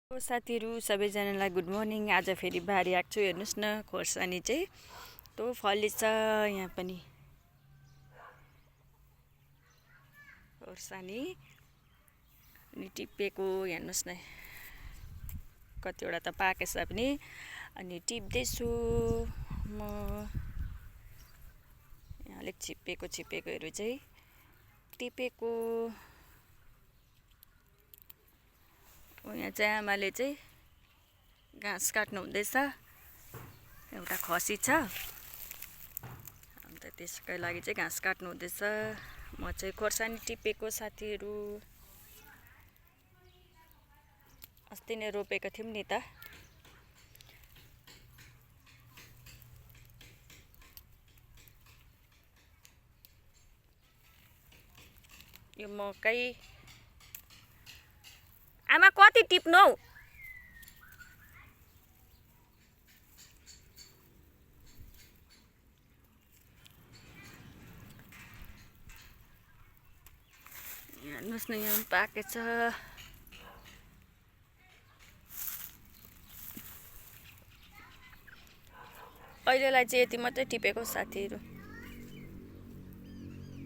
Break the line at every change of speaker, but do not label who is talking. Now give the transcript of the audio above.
साथीहरू सबैजनालाई good morning. आज फेरि बारी आएको छु। हेर्नुहोस् न, खोर्सानी चाहिँ तो फलेछ। यहाँ पनि खोर्सानी अनि टिपेको हेर्नुहोस् न, कतिवटा त पाकेछ पनि। अनि टिप्दैछु म। यहाँ अलिक छिप्पेकोहरू चाहिँ टिपेको। यहाँ चाहिँ आमाले चाहिँ घाँस काट्नु हुँदैछ। एउटा खसी छ, अन्त त्यसकै लागि चाहिँ घाँस काट्नु हुँदैछ। म चाहिँ खोर्सानी टिपेको साथीहरू। अस्ति नै रोपेको थियौँ नि त। यो मकै आमा कति टिप्नु हौ? हेर्नुहोस् न, यहाँ पाकेछ। अहिलेलाई चाहिँ यति मात्रै टिपेको साथीहरू।